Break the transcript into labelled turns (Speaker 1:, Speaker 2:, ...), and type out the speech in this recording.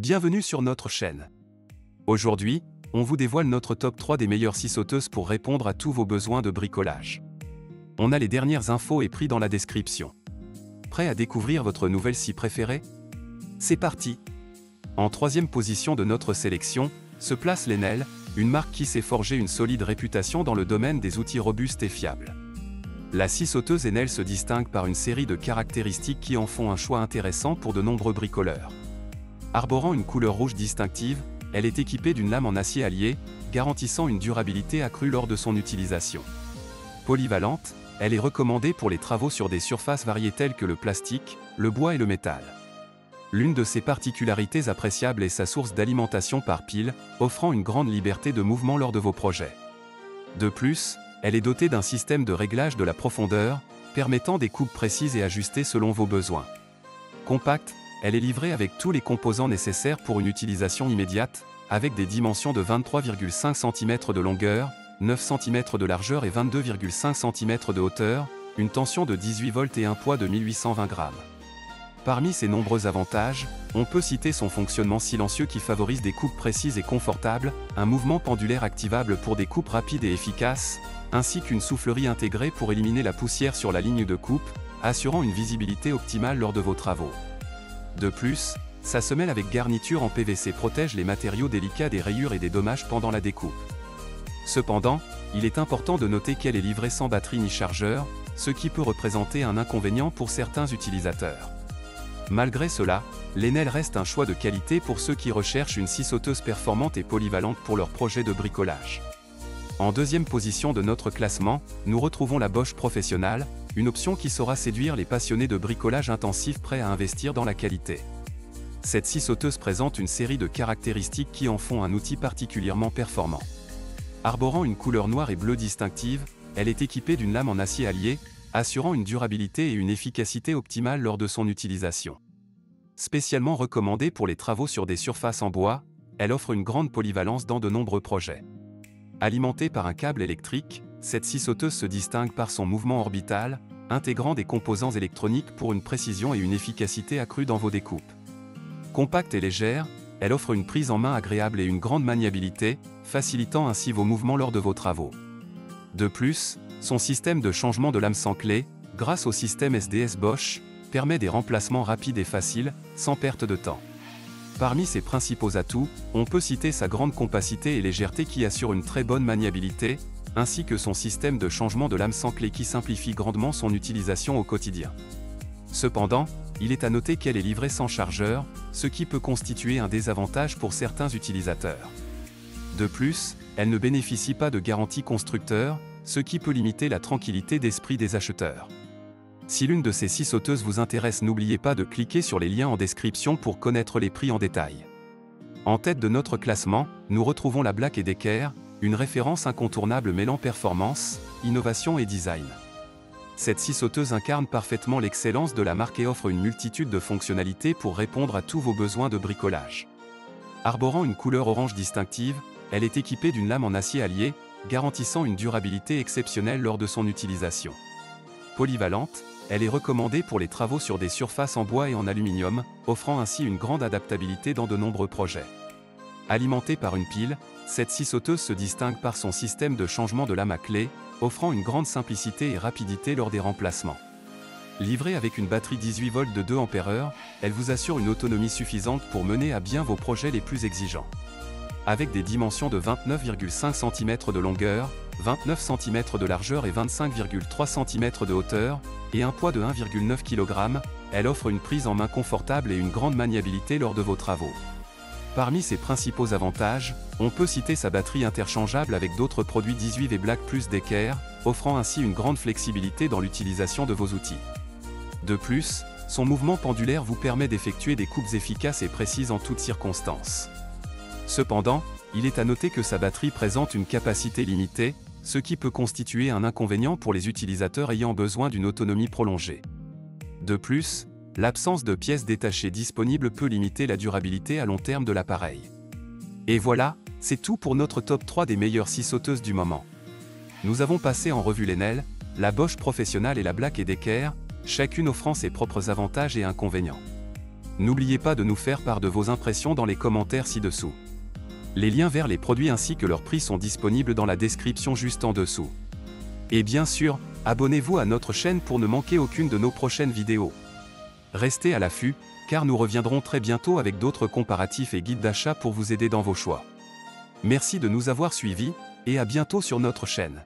Speaker 1: Bienvenue sur notre chaîne. Aujourd'hui, on vous dévoile notre top 3 des meilleures scies sauteuses pour répondre à tous vos besoins de bricolage. On a les dernières infos et prix dans la description. Prêt à découvrir votre nouvelle scie préférée? C'est parti! En troisième position de notre sélection, se place l'Enel, une marque qui s'est forgé une solide réputation dans le domaine des outils robustes et fiables. La scie sauteuse Enel se distingue par une série de caractéristiques qui en font un choix intéressant pour de nombreux bricoleurs. Arborant une couleur rouge distinctive, elle est équipée d'une lame en acier allié, garantissant une durabilité accrue lors de son utilisation. Polyvalente, elle est recommandée pour les travaux sur des surfaces variées telles que le plastique, le bois et le métal. L'une de ses particularités appréciables est sa source d'alimentation par pile, offrant une grande liberté de mouvement lors de vos projets. De plus, elle est dotée d'un système de réglage de la profondeur, permettant des coupes précises et ajustées selon vos besoins. Compacte, elle est livrée avec tous les composants nécessaires pour une utilisation immédiate, avec des dimensions de 23,5 cm de longueur, 9 cm de largeur et 22,5 cm de hauteur, une tension de 18 volts et un poids de 1820 grammes. Parmi ses nombreux avantages, on peut citer son fonctionnement silencieux qui favorise des coupes précises et confortables, un mouvement pendulaire activable pour des coupes rapides et efficaces, ainsi qu'une soufflerie intégrée pour éliminer la poussière sur la ligne de coupe, assurant une visibilité optimale lors de vos travaux. De plus, sa semelle avec garniture en PVC protège les matériaux délicats des rayures et des dommages pendant la découpe. Cependant, il est important de noter qu'elle est livrée sans batterie ni chargeur, ce qui peut représenter un inconvénient pour certains utilisateurs. Malgré cela, l'Enel reste un choix de qualité pour ceux qui recherchent une scie sauteuse performante et polyvalente pour leur projet de bricolage. En deuxième position de notre classement, nous retrouvons la Bosch Professional, une option qui saura séduire les passionnés de bricolage intensif prêts à investir dans la qualité. Cette scie sauteuse présente une série de caractéristiques qui en font un outil particulièrement performant. Arborant une couleur noire et bleue distinctive, elle est équipée d'une lame en acier allié, assurant une durabilité et une efficacité optimale lors de son utilisation. Spécialement recommandée pour les travaux sur des surfaces en bois, elle offre une grande polyvalence dans de nombreux projets. Alimentée par un câble électrique, cette scie sauteuse se distingue par son mouvement orbital, intégrant des composants électroniques pour une précision et une efficacité accrues dans vos découpes. Compacte et légère, elle offre une prise en main agréable et une grande maniabilité, facilitant ainsi vos mouvements lors de vos travaux. De plus, son système de changement de lame sans clé, grâce au système SDS Bosch, permet des remplacements rapides et faciles, sans perte de temps. Parmi ses principaux atouts, on peut citer sa grande compacité et légèreté qui assure une très bonne maniabilité, ainsi que son système de changement de lame sans clé qui simplifie grandement son utilisation au quotidien. Cependant, il est à noter qu'elle est livrée sans chargeur, ce qui peut constituer un désavantage pour certains utilisateurs. De plus, elle ne bénéficie pas de garantie constructeur, ce qui peut limiter la tranquillité d'esprit des acheteurs. Si l'une de ces scies sauteuses vous intéresse, n'oubliez pas de cliquer sur les liens en description pour connaître les prix en détail. En tête de notre classement, nous retrouvons la Black & Decker, une référence incontournable mêlant performance, innovation et design. Cette scie sauteuse incarne parfaitement l'excellence de la marque et offre une multitude de fonctionnalités pour répondre à tous vos besoins de bricolage. Arborant une couleur orange distinctive, elle est équipée d'une lame en acier allié, garantissant une durabilité exceptionnelle lors de son utilisation. Polyvalente, elle est recommandée pour les travaux sur des surfaces en bois et en aluminium, offrant ainsi une grande adaptabilité dans de nombreux projets. Alimentée par une pile, cette scie sauteuse se distingue par son système de changement de lame à clé, offrant une grande simplicité et rapidité lors des remplacements. Livrée avec une batterie 18 volts de 2 Ah, elle vous assure une autonomie suffisante pour mener à bien vos projets les plus exigeants. Avec des dimensions de 29,5 cm de longueur, 29 cm de largeur et 25,3 cm de hauteur, et un poids de 1,9 kg, elle offre une prise en main confortable et une grande maniabilité lors de vos travaux. Parmi ses principaux avantages, on peut citer sa batterie interchangeable avec d'autres produits 18 et Black + Decker, offrant ainsi une grande flexibilité dans l'utilisation de vos outils. De plus, son mouvement pendulaire vous permet d'effectuer des coupes efficaces et précises en toutes circonstances. Cependant, il est à noter que sa batterie présente une capacité limitée, ce qui peut constituer un inconvénient pour les utilisateurs ayant besoin d'une autonomie prolongée. De plus, l'absence de pièces détachées disponibles peut limiter la durabilité à long terme de l'appareil. Et voilà, c'est tout pour notre top 3 des meilleures scies sauteuses du moment. Nous avons passé en revue l'Enel, la Bosch Professional et la Black & Decker, chacune offrant ses propres avantages et inconvénients. N'oubliez pas de nous faire part de vos impressions dans les commentaires ci-dessous. Les liens vers les produits ainsi que leurs prix sont disponibles dans la description juste en dessous. Et bien sûr, abonnez-vous à notre chaîne pour ne manquer aucune de nos prochaines vidéos. Restez à l'affût, car nous reviendrons très bientôt avec d'autres comparatifs et guides d'achat pour vous aider dans vos choix. Merci de nous avoir suivis, et à bientôt sur notre chaîne.